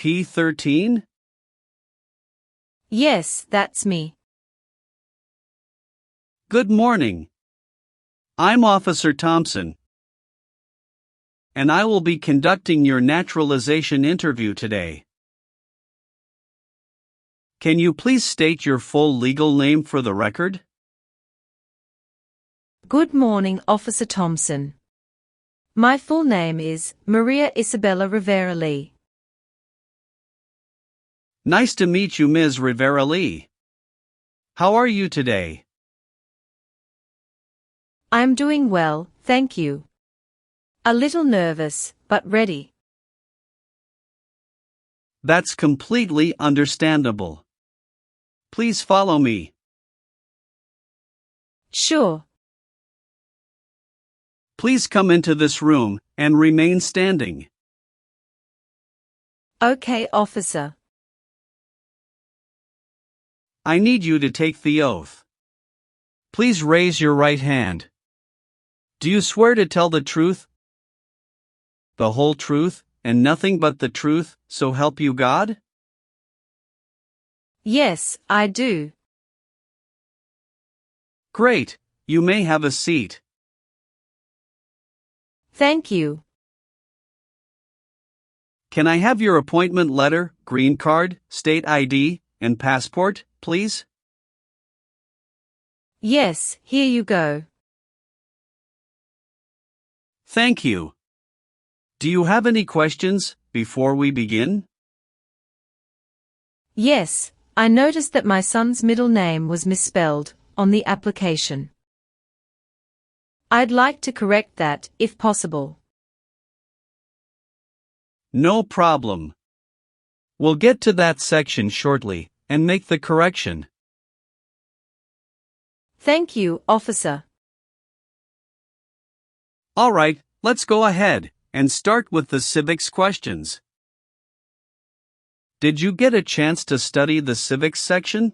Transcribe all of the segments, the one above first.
P13? Yes, that's me. Good morning. I'm Officer Thompson, and I will be conducting your naturalization interview today. Can you please state your full legal name for the record? Good morning, Officer Thompson. My full name is Maria Isabella Rivera Lee. Nice to meet you, Ms. Rivera Lee. How are you today? I'm doing well, thank you. A little nervous, but ready. That's completely understandable. Please follow me. Sure. Please come into this room and remain standing. Okay, officer. I need you to take the oath. Please raise your right hand. Do you swear to tell the truth, the whole truth, and nothing but the truth, so help you God? Yes, I do. Great, you may have a seat. Thank you. Can I have your appointment letter, green card, state ID, and passport, please? Yes, here you go. Thank you. Do you have any questions before we begin? Yes, I noticed that my son's middle name was misspelled on the application. I'd like to correct that, if possible. No problem. We'll get to that section shortly and make the correction. Thank you, officer. All right, let's go ahead and start with the civics questions. Did you get a chance to study the civics section?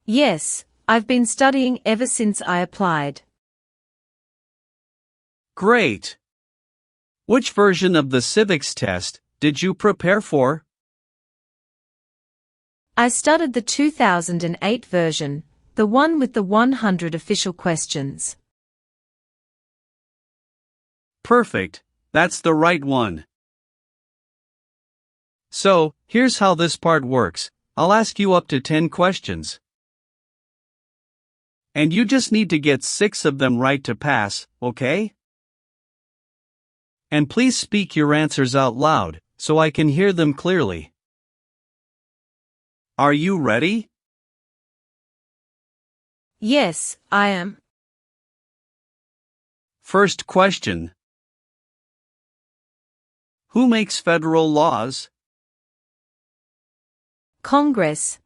Yes, I've been studying ever since I applied. Great. Which version of the civics test did you prepare for? I studied the 2008 version, the one with the 100 official questions. Perfect, that's the right one. So, here's how this part works. I'll ask you up to 10 questions. And you just need to get 6 of them right to pass, okay? And please speak your answers out loud, so I can hear them clearly. Are you ready? Yes, I am. First question. Who makes federal laws? Congress.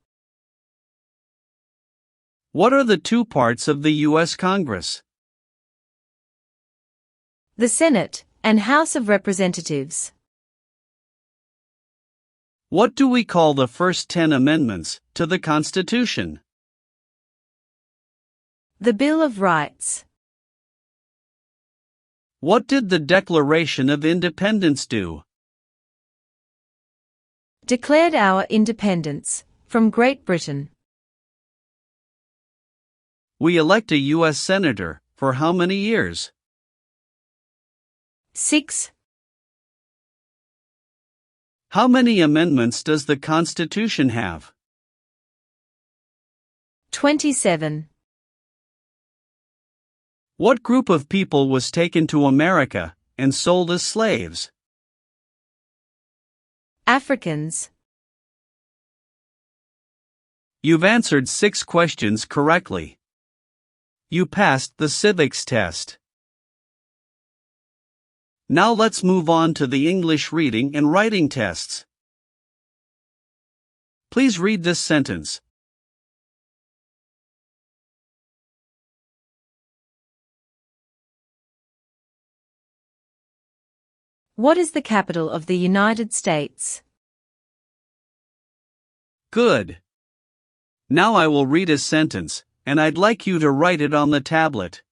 What are the two parts of the U.S. Congress? The Senate and House of Representatives. What do we call the first 10 amendments to the Constitution? The Bill of Rights. What did the Declaration of Independence do? Declared our independence from Great Britain. We elect a U.S. Senator for how many years? 6. How many amendments does the Constitution have? 27. What group of people was taken to America and sold as slaves? Africans. You've answered 6 questions correctly. You passed the civics test. Now let's move on to the English reading and writing tests. Please read this sentence. What is the capital of the United States? Good. Now I will read a sentence, and I'd like you to write it on the tablet.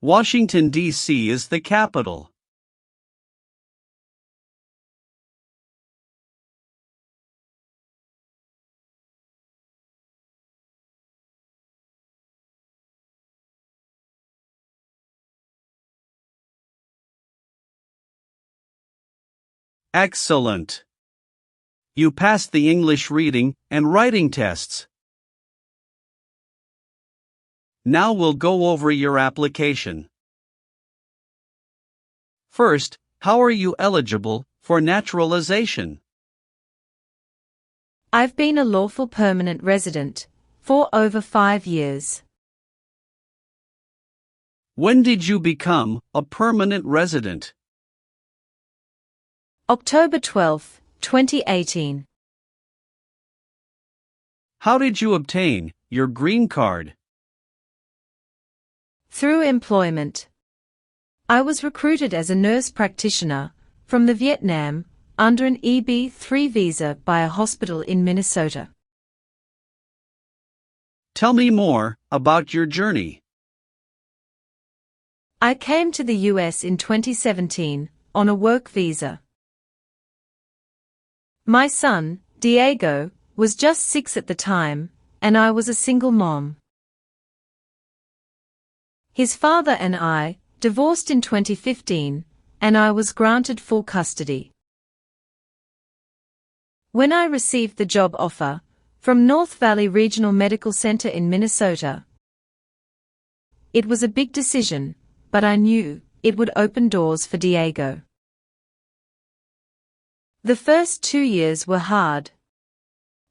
Washington, D.C. is the capital. Excellent. You passed the English reading and writing tests. Now we'll go over your application. First, how are you eligible for naturalization? I've been a lawful permanent resident for over 5 years. When did you become a permanent resident? October 12, 2018. How did you obtain your green card? Through employment. I was recruited as a nurse practitioner from the Vietnam under an EB-3 visa by a hospital in Minnesota. Tell me more about your journey. I came to the US in 2017 on a work visa. My son, Diego, was just 6 at the time, and I was a single mom. His father and I divorced in 2015, and I was granted full custody. When I received the job offer from North Valley Regional Medical Center in Minnesota, it was a big decision, but I knew it would open doors for Diego. The first 2 years were hard.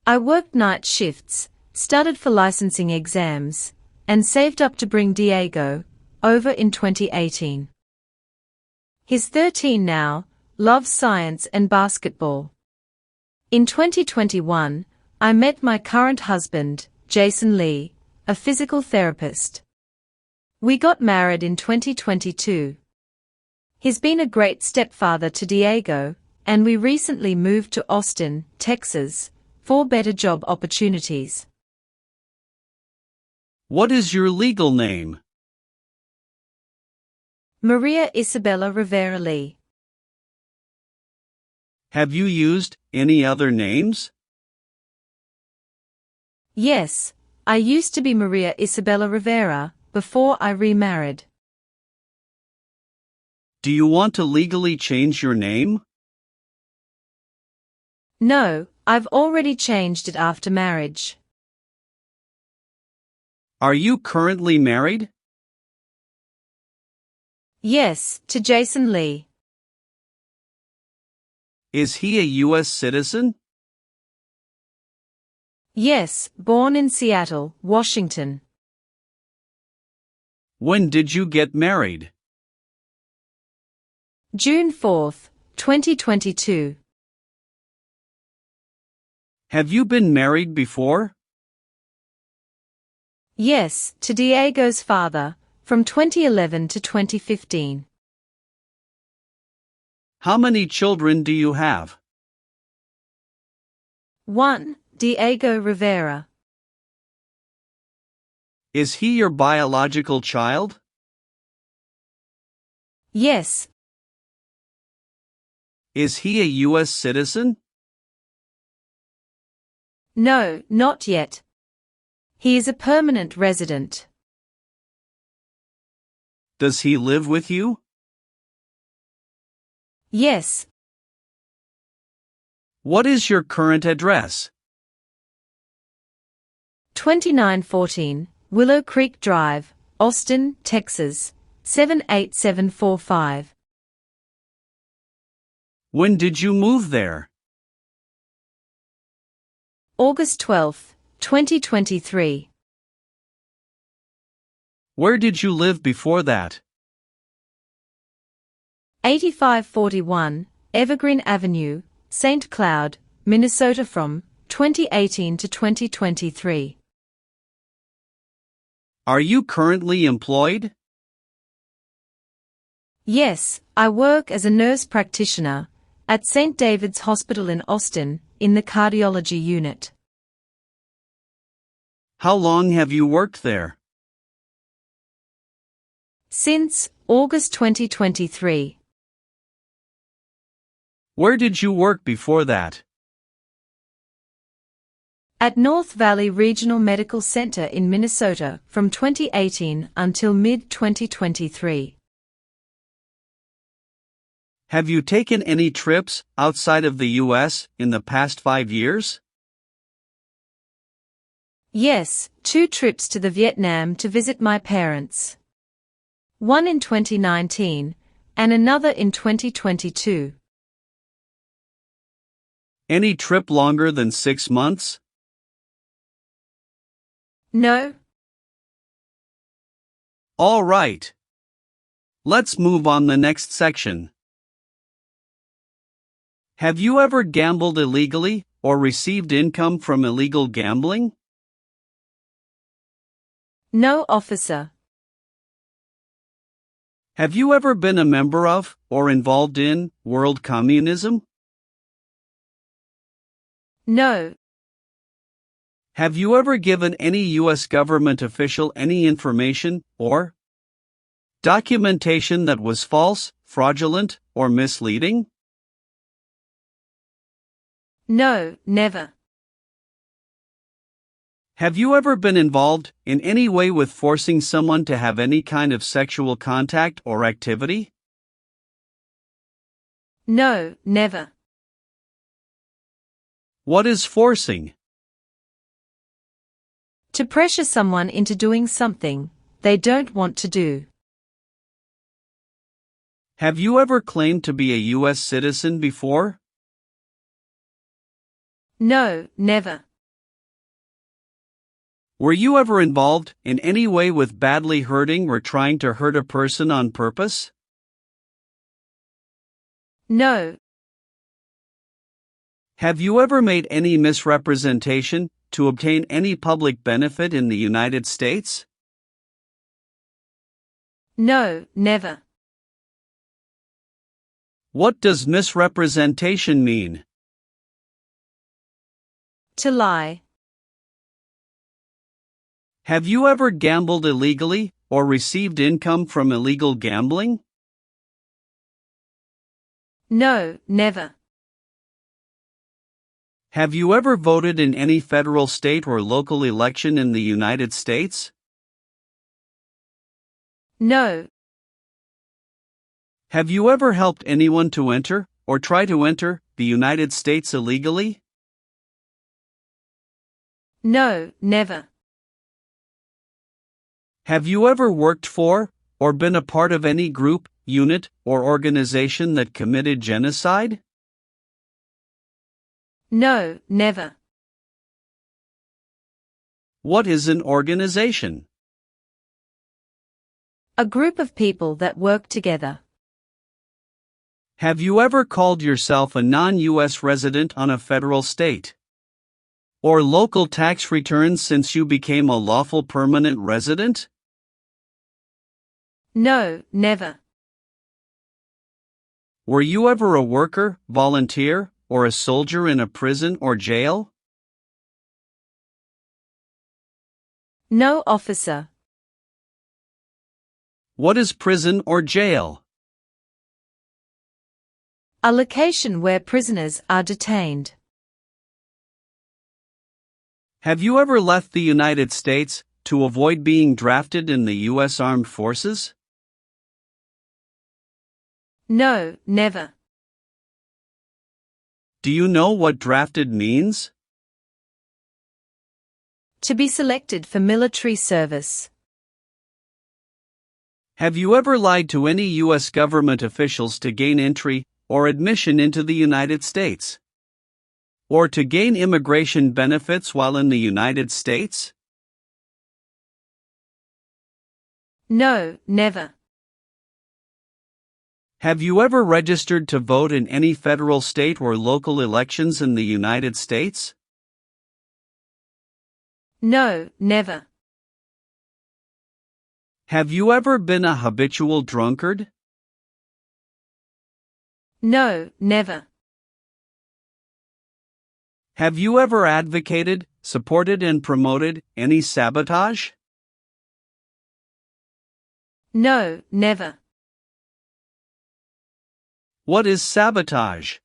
I worked night shifts, studied for licensing exams, and saved up to bring Diego over in 2018. He's 13 now, loves science and basketball. In 2021, I met my current husband, Jason Lee, a physical therapist. We got married in 2022. He's been a great stepfather to Diego, and we recently moved to Austin, Texas, for better job opportunities. What is your legal name? Maria Isabella Rivera Lee. Have you used any other names? Yes, I used to be Maria Isabella Rivera before I remarried. Do you want to legally change your name? No, I've already changed it after marriage. Are you currently married? Yes, to Jason Lee. Is he a US citizen? Yes, born in Seattle, Washington. When did you get married? June 4, 2022. Have you been married before? Yes, to Diego's father, from 2011 to 2015. How many children do you have? 1. Diego Rivera. Is he your biological child? Yes. Is he a US citizen? No, not yet. He is a permanent resident. Does he live with you? Yes. What is your current address? 2914 Willow Creek Drive, Austin, Texas, 78745. When did you move there? August 12, 2023. Where did you live before that? 8541 Evergreen Avenue, St. Cloud, Minnesota from 2018 to 2023. Are you currently employed? Yes, I work as a nurse practitioner at St. David's Hospital in Austin, in the cardiology unit. How long have you worked there? Since August 2023. Where did you work before that? At North Valley Regional Medical Center in Minnesota from 2018 until mid-2023. Have you taken any trips outside of the US in the past 5 years? Yes, 2 trips to the Vietnam to visit my parents. One in 2019, and another in 2022. Any trip longer than 6 months? No. All right. Let's move on the next section. Have you ever gambled illegally or received income from illegal gambling? No, officer. Have you ever been a member of or involved in world communism? No. Have you ever given any U.S. government official any information or documentation that was false, fraudulent, or misleading? No, never. Have you ever been involved in any way with forcing someone to have any kind of sexual contact or activity? No, never. What is forcing? To pressure someone into doing something they don't want to do. Have you ever claimed to be a U.S. citizen before? No, never. Were you ever involved in any way with badly hurting or trying to hurt a person on purpose? No. Have you ever made any misrepresentation to obtain any public benefit in the United States? No, never. What does misrepresentation mean? To lie. Have you ever gambled illegally or received income from illegal gambling? No, never. Have you ever voted in any federal, state, or local election in the United States? No. Have you ever helped anyone to enter, or try to enter, the United States illegally? No, never. Have you ever worked for, or been a part of any group, unit, or organization that committed genocide? No, never. What is an organization? A group of people that work together. Have you ever called yourself a non-U.S. resident on a federal, state, or local tax returns since you became a lawful permanent resident? No, never. Were you ever a worker, volunteer, or a soldier in a prison or jail? No, officer. What is prison or jail? A location where prisoners are detained. Have you ever left the United States to avoid being drafted in the U.S. Armed Forces? No, never. Do you know what drafted means? To be selected for military service. Have you ever lied to any U.S. government officials to gain entry or admission into the United States? Or to gain immigration benefits while in the United States? No, never. Have you ever registered to vote in any federal, state, or local elections in the United States? No, never. Have you ever been a habitual drunkard? No, never. Have you ever advocated, supported, and promoted any sabotage? No, never. What is sabotage?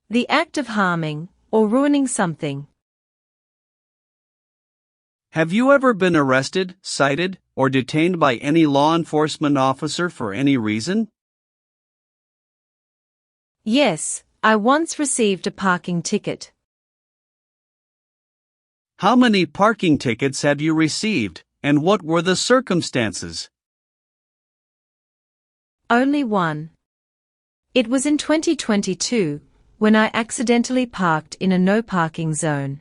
The act of harming or ruining something. Have you ever been arrested, cited, or detained by any law enforcement officer for any reason? Yes, I once received a parking ticket. How many parking tickets have you received, and what were the circumstances? Only one. It was in 2022, when I accidentally parked in a no parking zone.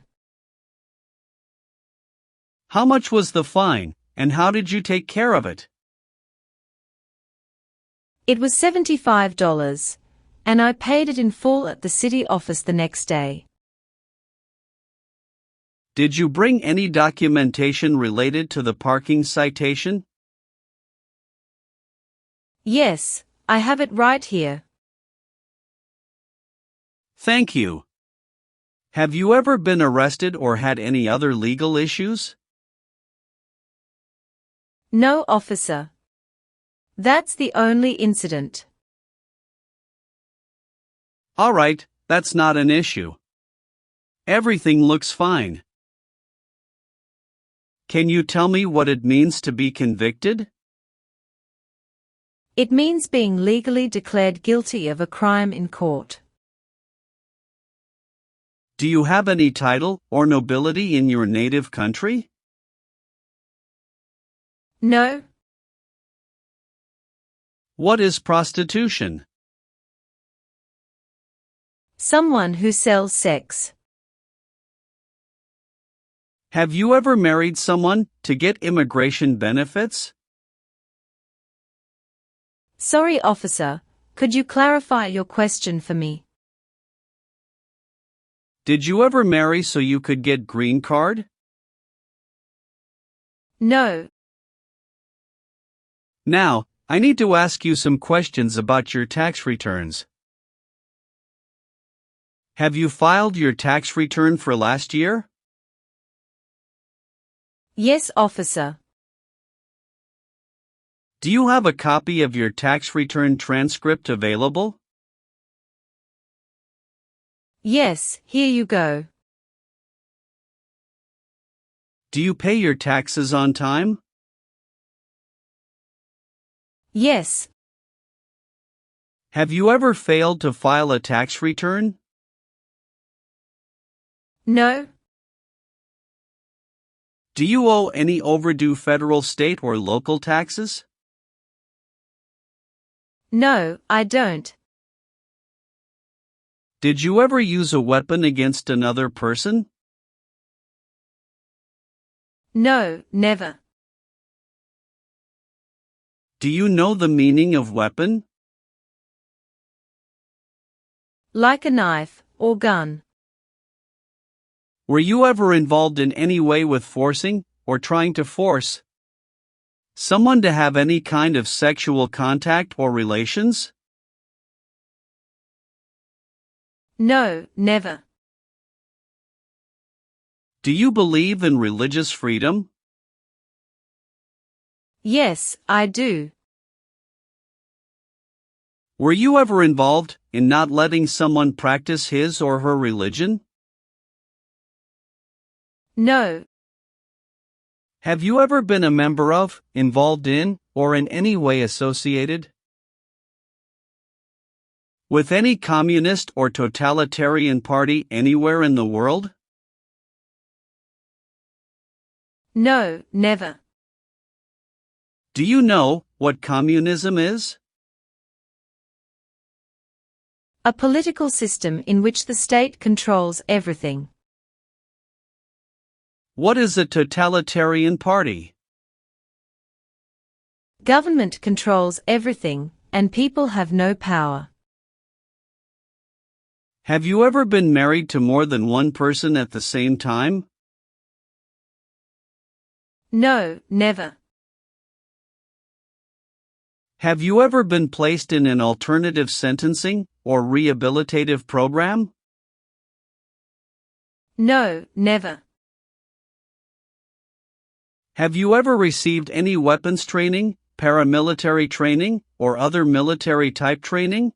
How much was the fine, and how did you take care of it? It was $75, and I paid it in full at the city office the next day. Did you bring any documentation related to the parking citation? Yes, I have it right here. Thank you. Have you ever been arrested or had any other legal issues? No, officer. That's the only incident. All right, that's not an issue. Everything looks fine. Can you tell me what it means to be convicted? It means being legally declared guilty of a crime in court. Do you have any title or nobility in your native country? No. What is prostitution? Someone who sells sex. Have you ever married someone to get immigration benefits? Sorry, officer, could you clarify your question for me? Did you ever marry so you could get green card? No. Now, I need to ask you some questions about your tax returns. Have you filed your tax return for last year? Yes, officer. Do you have a copy of your tax return transcript available? Yes, here you go. Do you pay your taxes on time? Yes. Have you ever failed to file a tax return? No. Do you owe any overdue federal, state, or local taxes? No, I don't. Did you ever use a weapon against another person? No, never. Do you know the meaning of weapon? Like a knife or gun. Were you ever involved in any way with forcing, or trying to force, someone to have any kind of sexual contact or relations? No, never. Do you believe in religious freedom? Yes, I do. Were you ever involved in not letting someone practice his or her religion? No. Have you ever been a member of, involved in, or in any way associated with any communist or totalitarian party anywhere in the world? No, never. Do you know what communism is? A political system in which the state controls everything. What is a totalitarian party? Government controls everything, and people have no power. Have you ever been married to more than one person at the same time? No, never. Have you ever been placed in an alternative sentencing or rehabilitative program? No, never. Have you ever received any weapons training, paramilitary training, or other military-type training?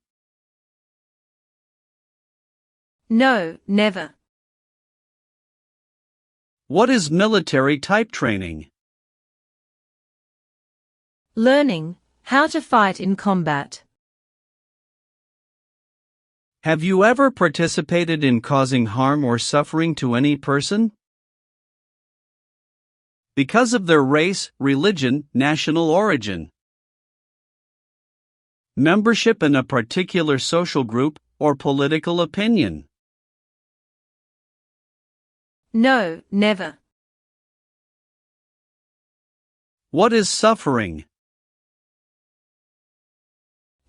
No, never. What is military-type training? Learning how to fight in combat. Have you ever participated in causing harm or suffering to any person? Because of their race, religion, national origin, membership in a particular social group, or political opinion? No, never. What is suffering?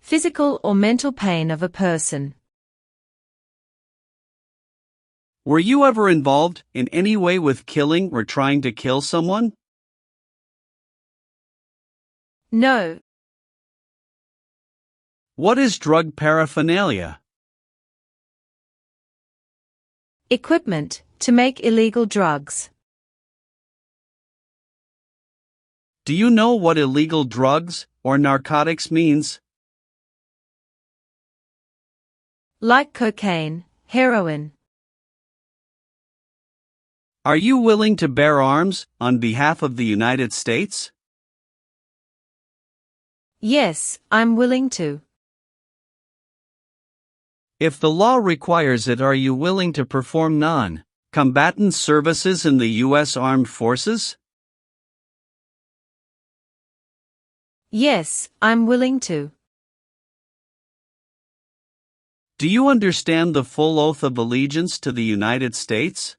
Physical or mental pain of a person. Were you ever involved in any way with killing or trying to kill someone? No. What is drug paraphernalia? Equipment to make illegal drugs. Do you know what illegal drugs or narcotics means? Like cocaine, heroin. Are you willing to bear arms on behalf of the United States? Yes, I'm willing to. If the law requires it, are you willing to perform non-combatant services in the U.S. Armed Forces? Yes, I'm willing to. Do you understand the full oath of allegiance to the United States?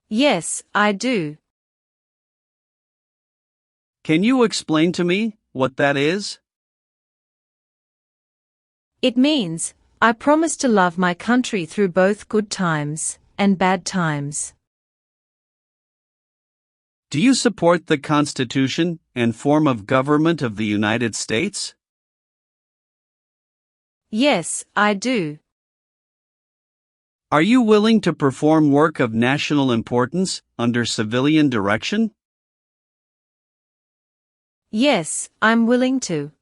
Yes, I do. Can you explain to me what that is? It means, I promise to love my country through both good times and bad times. Do you support the Constitution and form of government of the United States? Yes, I do. Are you willing to perform work of national importance under civilian direction? Yes, I'm willing to.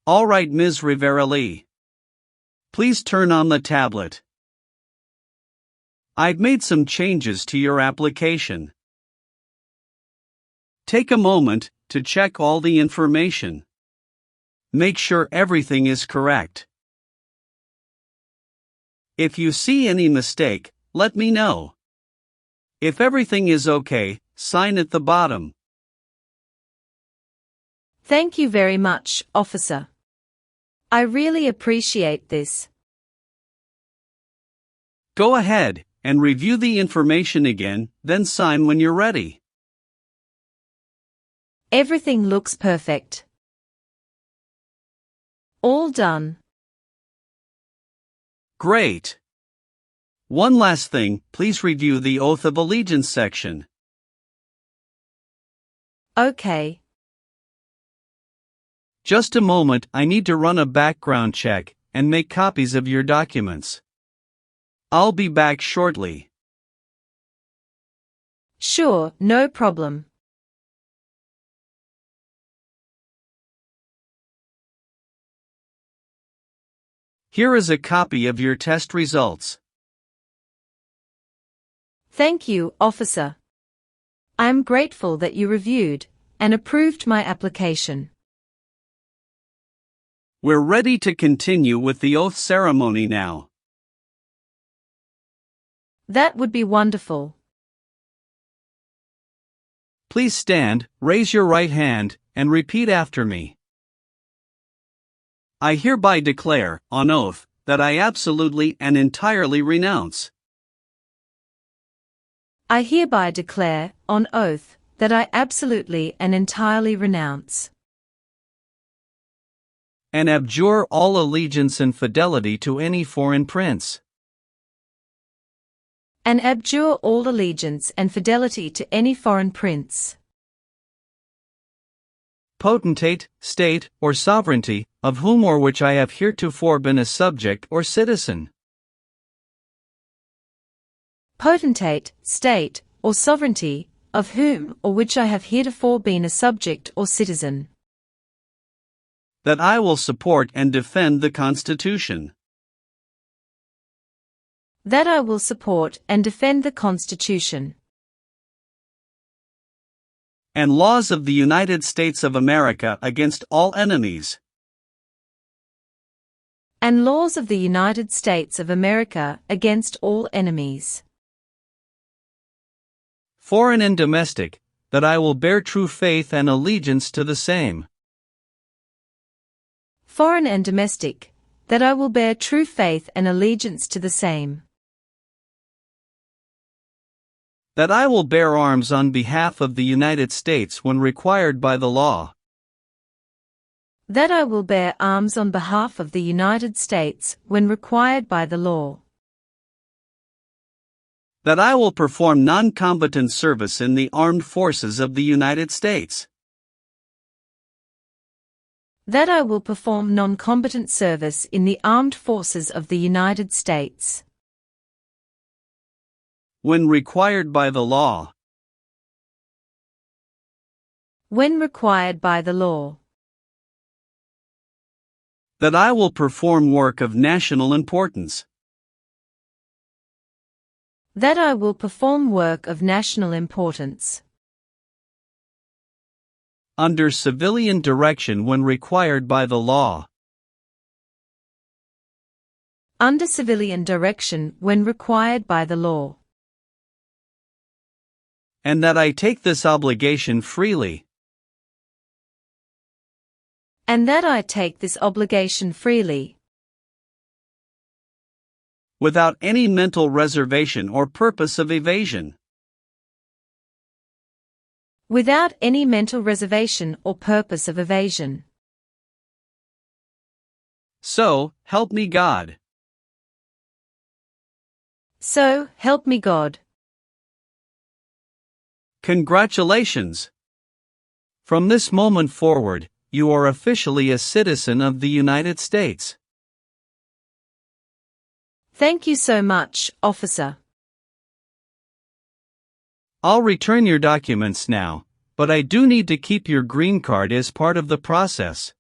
All right, Ms. Rivera-Lee. Please turn on the tablet. I've made some changes to your application. Take a moment to check all the information. Make sure everything is correct. If you see any mistake, let me know. If everything is okay, sign at the bottom. Thank you very much, officer. I really appreciate this. Go ahead and review the information again, then sign when you're ready. Everything looks perfect. All done. Great. One last thing, please review the Oath of Allegiance section. Okay. Just a moment, I need to run a background check and make copies of your documents. I'll be back shortly. Sure, no problem. Here is a copy of your test results. Thank you, officer. I am grateful that you reviewed and approved my application. We're ready to continue with the oath ceremony now. That would be wonderful. Please stand, raise your right hand, and repeat after me. I hereby declare, on oath, that I absolutely and entirely renounce. I hereby declare, on oath, that I absolutely and entirely renounce and abjure all allegiance and fidelity to any foreign prince, and abjure all allegiance and fidelity to any foreign prince, potentate, state, or sovereignty, of whom or which I have heretofore been a subject or citizen. Potentate, state, or sovereignty, of whom or which I have heretofore been a subject or citizen. That I will support and defend the Constitution. That I will support and defend the Constitution. and laws of the United States of America against all enemies, and laws of the United States of America against all enemies, foreign and domestic, that I will bear true faith and allegiance to the same, foreign and domestic, that I will bear true faith and allegiance to the same, that I will bear arms on behalf of the United States when required by the law, that I will bear arms on behalf of the United States when required by the law, that I will perform non-combatant service in the armed forces of the United States, that I will perform non-combatant service in the armed forces of the United States, when required by the law, when required by the law, that I will perform work of national importance, that I will perform work of national importance, under civilian direction when required by the law, under civilian direction when required by the law, and that I take this obligation freely, and that I take this obligation freely, without any mental reservation or purpose of evasion, without any mental reservation or purpose of evasion. So, help me God. So, help me God. Congratulations! From this moment forward, you are officially a citizen of the United States. Thank you so much, officer. I'll return your documents now, but I do need to keep your green card as part of the process.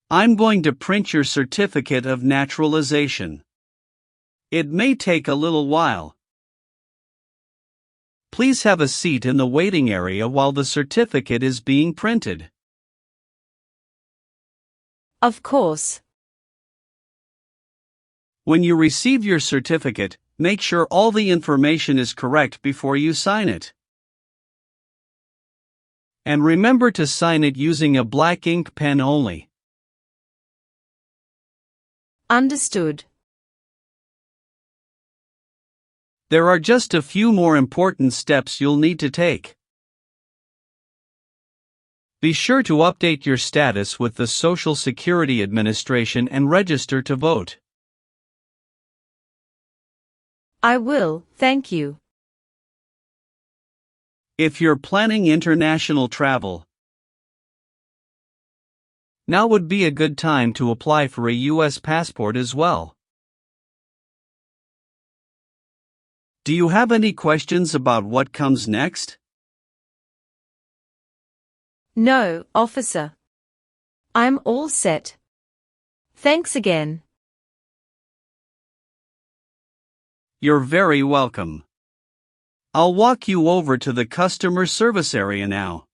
I'm going to print your certificate of naturalization. It may take a little while. Please have a seat in the waiting area while the certificate is being printed. Of course. When you receive your certificate, make sure all the information is correct before you sign it. And remember to sign it using a black ink pen only. Understood. There are just a few more important steps you'll need to take. Be sure to update your status with the Social Security Administration and register to vote. I will, thank you. If you're planning international travel, now would be a good time to apply for a U.S. passport as well. Do you have any questions about what comes next? No, officer. I'm all set. Thanks again. You're very welcome. I'll walk you over to the customer service area now.